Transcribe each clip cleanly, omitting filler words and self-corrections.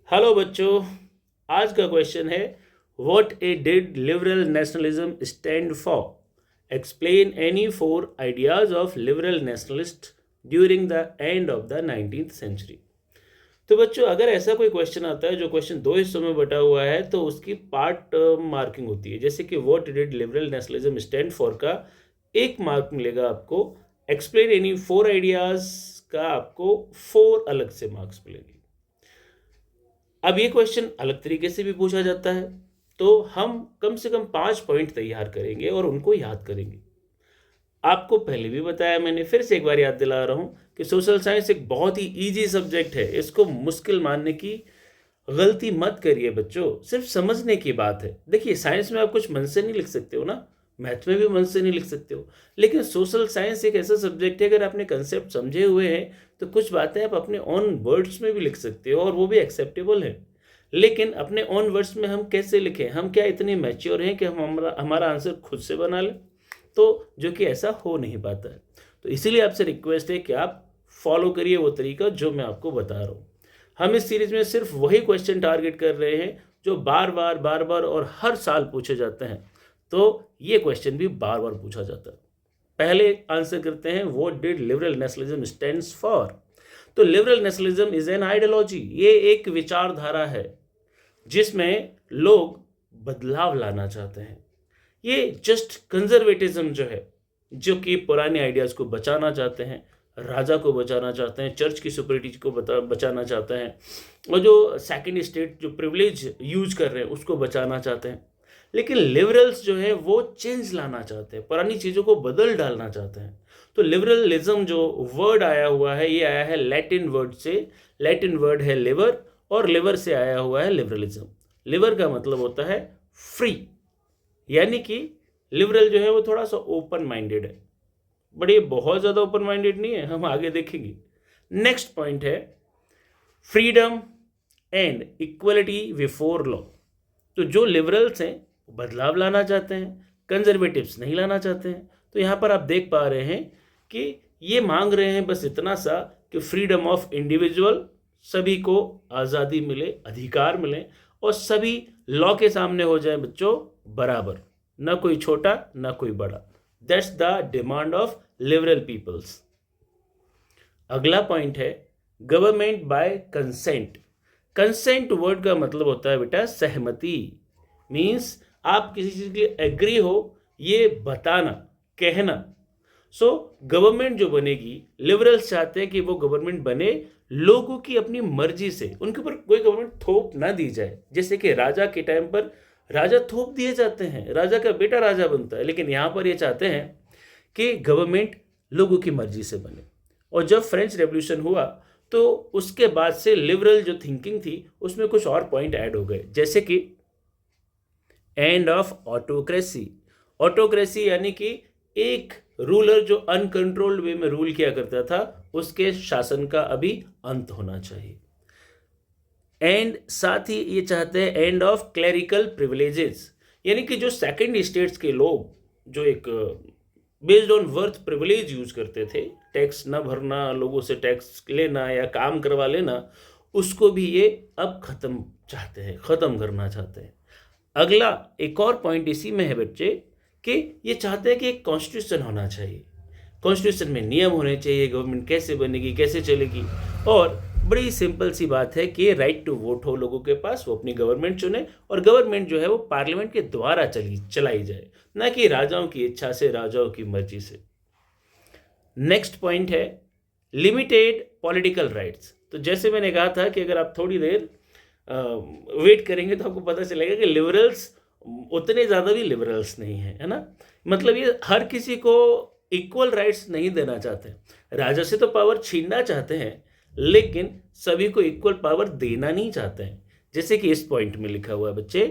Hello बच्चों, आज का क्वेश्चन है what a did liberal nationalism stand for. Explain any four ideas of liberal nationalist during the end of the 19th century. तो बच्चों, अगर ऐसा कोई क्वेश्चन आता है जो क्वेश्चन दो हिस्सों में बटा हुआ है तो उसकी पार्ट मार्किंग होती है। जैसे कि what did liberal nationalism stand for का एक मार्क मिलेगा आपको, एक्सप्लेन एनी फोर आइडियाज का आपको फोर अलग से मार्क्स मिलेंगे। अब ये क्वेश्चन अलग तरीके से भी पूछा जाता है, तो हम कम से कम 5 पॉइंट तैयार करेंगे और उनको याद करेंगे। आपको पहले भी बताया मैंने, फिर से एक बार याद दिला रहा हूं कि सोशल साइंस एक बहुत ही इजी सब्जेक्ट है। इसको मुश्किल मानने की गलती मत करिए बच्चों, सिर्फ समझने की बात है। देखिए, साइंस में आप कुछ मन से नहीं लिख सकते हो ना, मैथ में भी मन से नहीं लिख सकते हो, लेकिन सोशल साइंस एक ऐसा सब्जेक्ट है, अगर आपने कंसेप्ट समझे हुए हैं तो कुछ बातें आप अपने ऑन वर्ड्स में भी लिख सकते हो और वो भी एक्सेप्टेबल है। लेकिन अपने ऑन वर्ड्स में हम कैसे लिखें? हम क्या इतने मैच्योर हैं कि हम हमारा आंसर खुद से बना लें? तो जो कि ऐसा हो नहीं पाता है। तो इसीलिए आपसे रिक्वेस्ट है कि आप फॉलो करिए वो तरीका जो मैं आपको बता रहा हूँ। हम इस सीरीज में सिर्फ वही क्वेश्चन टारगेट कर रहे हैं जो बार बार और हर साल पूछे जाते हैं, तो ये क्वेश्चन भी बार बार पूछा जाता है। पहले आंसर करते हैं, what did liberal nationalism stands for. तो liberal nationalism is an ideology, ये एक विचारधारा है जिसमें लोग बदलाव लाना चाहते हैं। ये जस्ट कंजर्वेटिज्म जो है, जो कि पुराने आइडियाज़ को बचाना चाहते हैं, राजा को बचाना चाहते हैं, चर्च की सुपरिटी को बचाना चाहते हैं, और जो सेकंड स्टेट जो प्रिविलेज यूज कर रहे हैं उसको बचाना चाहते हैं। लेकिन लिबरल्स जो है वो चेंज लाना चाहते हैं, पुरानी चीज़ों को बदल डालना चाहते हैं। तो लिबरलिज्म जो वर्ड आया हुआ है, ये आया है लैटिन वर्ड से। लैटिन वर्ड है लिबर, और लिबर से आया हुआ है लिबरलिज्म। लिबर का मतलब होता है फ्री, यानी कि लिबरल जो है वो थोड़ा सा ओपन माइंडेड है, बट ये बहुत ज़्यादा ओपन माइंडेड नहीं है, हम आगे देखेंगे। नेक्स्ट पॉइंट है freedom and equality before law. तो जो लिबरल्स हैं बदलाव लाना चाहते हैं, कंजर्वेटिव्स नहीं लाना चाहते हैं। तो यहाँ पर आप देख पा रहे हैं कि ये मांग रहे हैं बस इतना सा कि फ्रीडम ऑफ इंडिविजुअल, सभी को आज़ादी मिले, अधिकार मिले, और सभी लॉ के सामने हो जाए बच्चों बराबर, ना कोई छोटा ना कोई बड़ा। That's the demand of liberal peoples. अगला पॉइंट है government by consent. Consent word का मतलब होता है बेटा सहमति, मीन्स आप किसी चीज़ के लिए एग्री हो, ये बताना, कहना। सो गवर्नमेंट जो बनेगी, लिबरल्स चाहते हैं कि वो गवर्नमेंट बने लोगों की अपनी मर्जी से, उनके ऊपर कोई गवर्नमेंट थोप ना दी जाए। जैसे कि राजा के टाइम पर राजा थोप दिए जाते हैं, राजा का बेटा राजा बनता है, लेकिन यहाँ पर ये चाहते हैं कि गवर्नमेंट लोगों की मर्जी से बने। और जब फ्रेंच रेवोल्यूशन हुआ तो उसके बाद से लिबरल जो थिंकिंग थी उसमें कुछ और पॉइंट ऐड हो गए, जैसे कि एंड ऑफ ऑटोक्रेसी। ऑटोक्रेसी यानी कि एक रूलर जो अनकंट्रोल्ड वे में रूल किया करता था, उसके शासन का अभी अंत होना चाहिए। एंड साथ ही ये चाहते हैं एंड ऑफ क्लेरिकल प्रिविलेजेस, यानी कि जो सेकंड स्टेट्स के लोग जो एक based on worth privilege use करते थे, टैक्स न भरना, लोगों से टैक्स लेना या काम करवा लेना, उसको भी ये अब खत्म चाहते हैं, खत्म करना चाहते हैं। अगला एक और पॉइंट इसी में है बच्चे कि ये चाहते हैं कि एक कॉन्स्टिट्यूशन होना चाहिए, कॉन्स्टिट्यूशन में नियम होने चाहिए, गवर्नमेंट कैसे बनेगी, कैसे चलेगी। और बड़ी सिंपल सी बात है कि राइट टू वोट हो लोगों के पास, वो अपनी गवर्नमेंट चुने, और गवर्नमेंट जो है वो पार्लियामेंट के द्वारा चलाई जाए, ना कि राजाओं की इच्छा से, राजाओं की मर्जी से। नेक्स्ट पॉइंट है लिमिटेड पॉलिटिकल राइट्स। तो जैसे मैंने कहा था कि अगर आप थोड़ी देर वेट करेंगे तो आपको पता चलेगा कि लिबरल्स उतने ज़्यादा भी लिबरल्स नहीं है ना। मतलब ये हर किसी को इक्वल राइट्स नहीं देना चाहते, राजा से तो पावर छीनना चाहते हैं, लेकिन सभी को इक्वल पावर देना नहीं चाहते हैं। जैसे कि इस पॉइंट में लिखा हुआ है बच्चे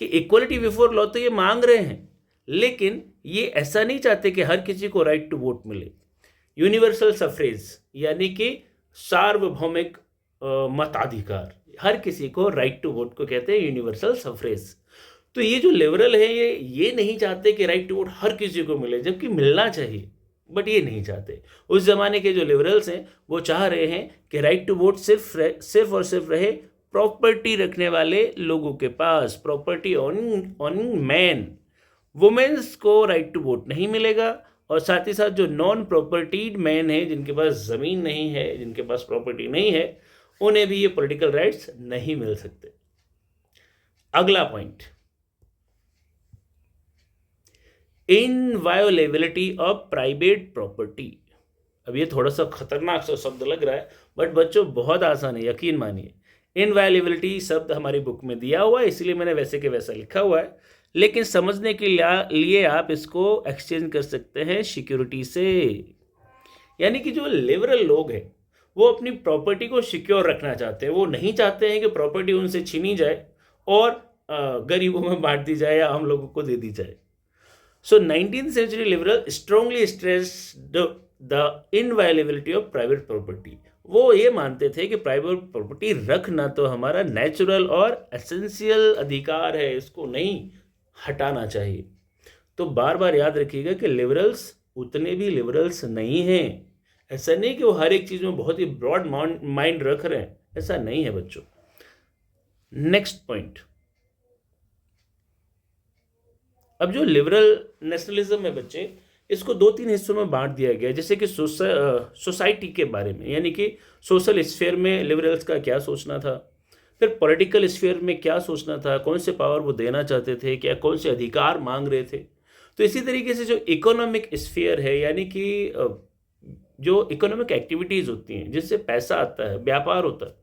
कि इक्वलिटी बिफोर लॉ तो ये मांग रहे हैं, लेकिन ये ऐसा नहीं चाहते कि हर किसी को राइट टू वोट मिले। यूनिवर्सल सफ्रेज यानी कि सार्वभौमिक मताधिकार, हर किसी को राइट टू वोट को कहते हैं यूनिवर्सल सफ्रेज। तो ये जो लिबरल है ये नहीं चाहते कि राइट टू वोट हर किसी को मिले, जबकि मिलना चाहिए, बट ये नहीं चाहते। उस जमाने के जो लिबरल्स हैं वो चाह रहे हैं कि राइट टू वोट सिर्फ और सिर्फ रहे प्रॉपर्टी रखने वाले लोगों के पास, प्रॉपर्टी ऑनिंग मैन, वुमेन्स को राइट टू वोट नहीं मिलेगा, और साथ ही साथ जो नॉन प्रॉपर्टीड मैन है, जिनके पास ज़मीन नहीं है, जिनके पास प्रॉपर्टी नहीं है, उन्हें भी ये पॉलिटिकल राइट्स नहीं मिल सकते। अगला पॉइंट, इनवायोलेबिलिटी ऑफ प्राइवेट प्रॉपर्टी। अब ये थोड़ा सा खतरनाक सा शब्द लग रहा है, बट बच्चों बहुत आसान है, यकीन मानिए। इनवायोलेबिलिटी शब्द हमारी बुक में दिया हुआ है, इसलिए मैंने वैसे के वैसा लिखा हुआ है, लेकिन समझने के लिए आप इसको एक्सचेंज कर सकते हैं सिक्योरिटी से। यानी कि जो लिबरल लोग हैं वो अपनी प्रॉपर्टी को सिक्योर रखना चाहते हैं, वो नहीं चाहते हैं कि प्रॉपर्टी उनसे छीनी जाए और गरीबों में बांट दी जाए या हम लोगों को दे दी जाए। सो 19th century liberal strongly stressed the inviolability of private property। वो ये मानते थे कि प्राइवेट प्रॉपर्टी रखना तो हमारा नेचुरल और एसेंशियल अधिकार है, इसको नहीं हटाना चाहिए। तो बार बार याद रखिएगा कि लिबरल्स उतने भी लिबरल्स नहीं हैं। ऐसा नहीं कि वो हर एक चीज़ में बहुत ही ब्रॉड माइंड रख रहे हैं, ऐसा नहीं है बच्चों। नेक्स्ट पॉइंट, अब जो लिबरल नेशनलिज्म है बच्चे, इसको 2-3 हिस्सों में बांट दिया गया है। जैसे कि सोसाइटी के बारे में, यानी कि सोशल स्फीयर में लिबरल्स का क्या सोचना था, फिर पॉलिटिकल स्फीयर में क्या सोचना था, कौन से पावर वो देना चाहते थे, क्या कौन से अधिकार मांग रहे थे। तो इसी तरीके से जो इकोनॉमिक स्फीयर है, यानी कि जो इकोनॉमिक एक्टिविटीज़ होती हैं जिससे पैसा आता है, व्यापार होता है,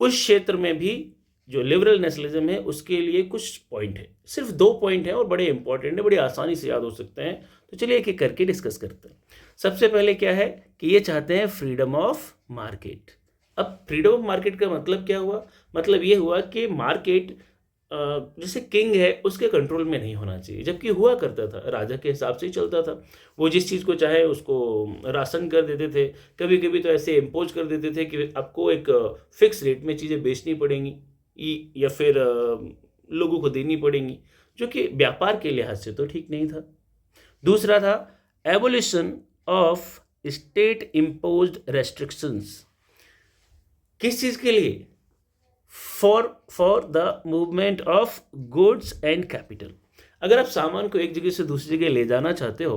उस क्षेत्र में भी जो लिबरल नेशनलिज्म है उसके लिए कुछ पॉइंट है। सिर्फ 2 पॉइंट हैं और बड़े इंपॉर्टेंट है, बड़ी आसानी से याद हो सकते हैं। तो चलिए एक एक करके डिस्कस करते हैं। सबसे पहले क्या है कि ये चाहते हैं फ्रीडम ऑफ मार्केट। अब फ्रीडम ऑफ मार्केट का मतलब क्या हुआ? मतलब ये हुआ कि मार्केट जैसे किंग है उसके कंट्रोल में नहीं होना चाहिए, जबकि हुआ करता था, राजा के हिसाब से ही चलता था। वो जिस चीज़ को चाहे उसको राशन कर देते थे, कभी कभी तो ऐसे इम्पोज कर देते थे कि आपको एक फिक्स रेट में चीज़ें बेचनी पड़ेंगी या फिर लोगों को देनी पड़ेंगी, जो कि व्यापार के लिहाज से तो ठीक नहीं था। दूसरा था abolition of state imposed restrictions. किस चीज़ के लिए? For the movement of goods and capital. अगर आप सामान को एक जगह से दूसरी जगह ले जाना चाहते हो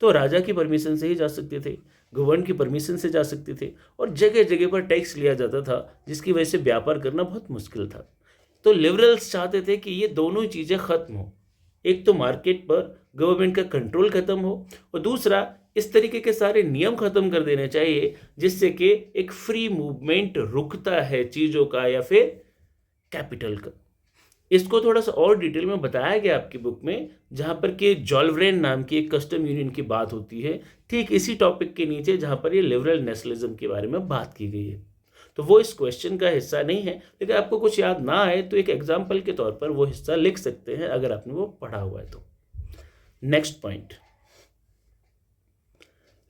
तो राजा की परमिशन से ही जा सकते थे, गवर्नमेंट की परमिशन से जा सकते थे, और जगह जगह पर टैक्स लिया जाता था, जिसकी वजह से व्यापार करना बहुत मुश्किल था। तो लिबरल्स चाहते थे कि ये दोनों चीज़ें खत्म हो, एक तो मार्केट पर गवर्नमेंट का कंट्रोल खत्म हो, और दूसरा इस तरीके के सारे नियम खत्म कर देने चाहिए जिससे कि एक फ्री मूवमेंट रुकता है चीज़ों का या फिर कैपिटल का। इसको थोड़ा सा और डिटेल में बताया गया आपकी बुक में, जहाँ पर कि जॉल्वरेन नाम की एक कस्टम यूनियन की बात होती है, ठीक इसी टॉपिक के नीचे जहाँ पर ये लिबरल नेशनलिज्म के बारे में बात की गई है। तो वो इस क्वेश्चन का हिस्सा नहीं है, लेकिन आपको कुछ याद ना आए तो एक एग्जाम्पल के तौर पर वो हिस्सा लिख सकते हैं अगर आपने वो पढ़ा हुआ है तो। Next point,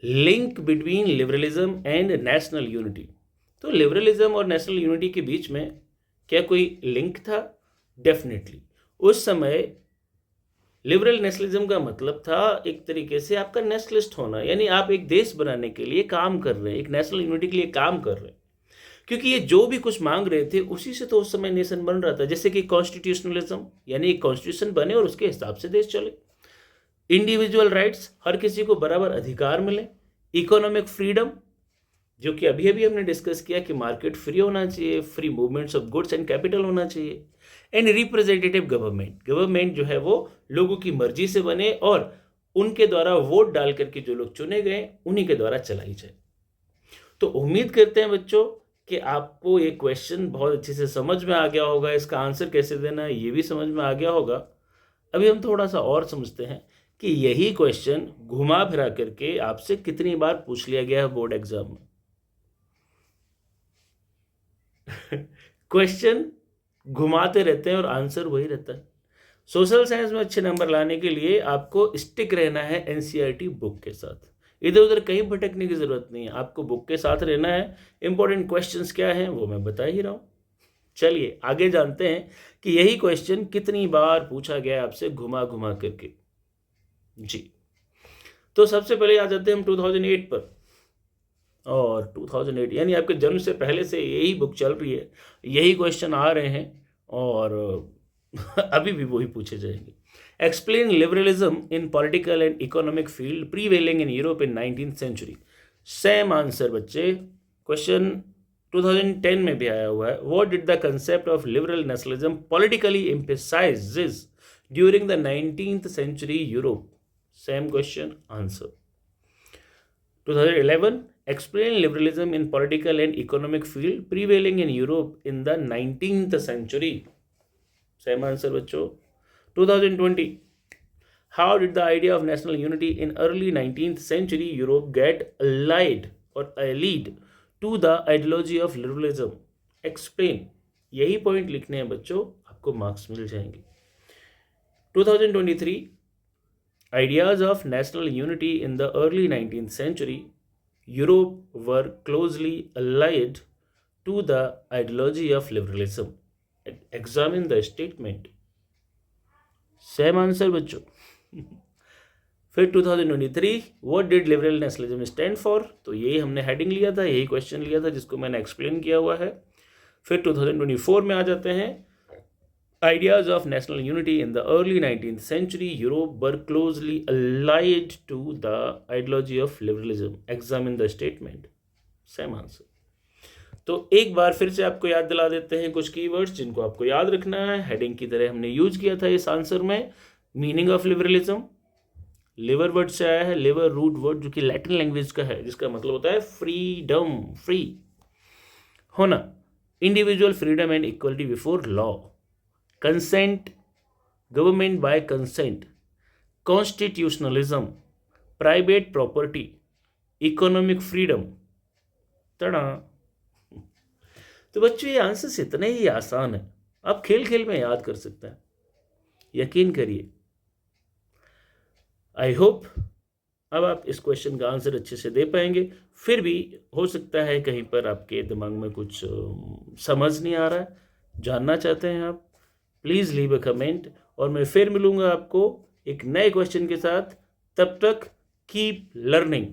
link between liberalism and national unity. तो लिबरलिज्म और नेशनल यूनिटी के बीच में क्या कोई लिंक था? डेफिनेटली। उस समय लिबरल नेशनलिज्म का मतलब था एक तरीके से आपका नेशनलिस्ट होना, यानी आप एक देश बनाने के लिए काम कर रहे हैं, एक नेशनल यूनिटी के लिए काम कर रहे हैं, क्योंकि ये जो भी कुछ मांग रहे थे उसी से तो उस समय नेशन बन रहा था। जैसे कि कॉन्स्टिट्यूशनलिज्म, यानी एक कॉन्स्टिट्यूशन बने और उसके हिसाब से देश चले। इंडिविजुअल राइट्स, हर किसी को बराबर अधिकार मिले। इकोनॉमिक फ्रीडम, जो कि अभी अभी हमने डिस्कस किया कि मार्केट फ्री होना चाहिए, free movements of goods and capital होना चाहिए। एंड रिप्रेजेंटेटिव गवर्नमेंट, गवर्नमेंट जो है वो लोगों की मर्जी से बने और उनके द्वारा वोट डाल करके जो लोग चुने गए उन्हीं के द्वारा चलाई जाए। तो उम्मीद करते हैं बच्चों कि आपको ये क्वेश्चन बहुत अच्छे से समझ में आ गया होगा, इसका आंसर कैसे देना है ये भी समझ में आ गया होगा। अभी हम थोड़ा सा और समझते हैं कि यही क्वेश्चन घुमा फिरा करके आपसे कितनी बार पूछ लिया गया है बोर्ड एग्जाम में। क्वेश्चन घुमाते रहते हैं और आंसर वही रहता है। सोशल साइंस में अच्छे नंबर लाने के लिए आपको स्टिक रहना है एनसीईआरटी बुक के साथ, इधर उधर कहीं भटकने की जरूरत नहीं है, आपको बुक के साथ रहना है। इंपॉर्टेंट क्वेश्चंस क्या हैं वो मैं बता ही रहा हूँ। चलिए आगे जानते हैं कि यही क्वेश्चन कितनी बार पूछा गया है आपसे घुमा घुमा करके। जी, तो सबसे पहले आ जाते हैं हम 2008 पर। और 2008 यानी आपके जन्म से पहले से यही बुक चल रही है, यही क्वेश्चन आ रहे हैं और अभी भी वही पूछे जाएंगे. Explain liberalism in political and economic field prevailing in Europe in 19th century. Same answer बच्चे. क्वेश्चन 2010 में भी आया हुआ है. What did the concept of liberal nationalism politically emphasises during the 19th century Europe. Same question answer. 2011 explain liberalism in political and economic field prevailing in Europe in the 19th century. Same answer बच्चों. 2020 how did the idea of national unity in early 19th century Europe get allied or allied to the ideology of liberalism. Explain. यही point लिखने हैं बच्चों, आपको marks मिल जाएंगे. 2023 ideas of national unity in the early 19th century Europe were closely allied to the ideology of liberalism. Examine the statement. Same answer बच्चों. फिर 2023 what did liberal nationalism stand for. तो यही हमने हेडिंग लिया था, यही question लिया था जिसको मैंने एक्सप्लेन किया हुआ है. फिर 2024 में आ जाते हैं. Ideas of national unity in the early 19th century Europe were closely allied to the ideology of liberalism. Examine the statement. Same answer. तो एक बार फिर से आपको याद दिला देते हैं कुछ कीवर्ड्स जिनको आपको याद रखना है. हेडिंग की तरह हमने यूज किया था इस आंसर में. Meaning of liberalism, Libre word से आया है. लिबर रूट वर्ड जो कि लैटिन लैंग्वेज का है, जिसका मतलब होता है फ्रीडम, फ्री होना. Individual freedom and equality before law. Consent, government by consent, constitutionalism, private property, economic freedom. तड़ा. तो बच्चों ये आंसर्स इतने ही आसान है, आप खेल खेल में याद कर सकते हैं, यकीन करिए. आई होप अब आप इस क्वेश्चन का आंसर अच्छे से दे पाएंगे. फिर भी हो सकता है कहीं पर आपके दिमाग में कुछ समझ नहीं आ रहा है, जानना चाहते हैं आप, प्लीज़ लीव अ कमेंट. और मैं फिर मिलूंगा आपको एक नए क्वेश्चन के साथ. तब तक कीप लर्निंग.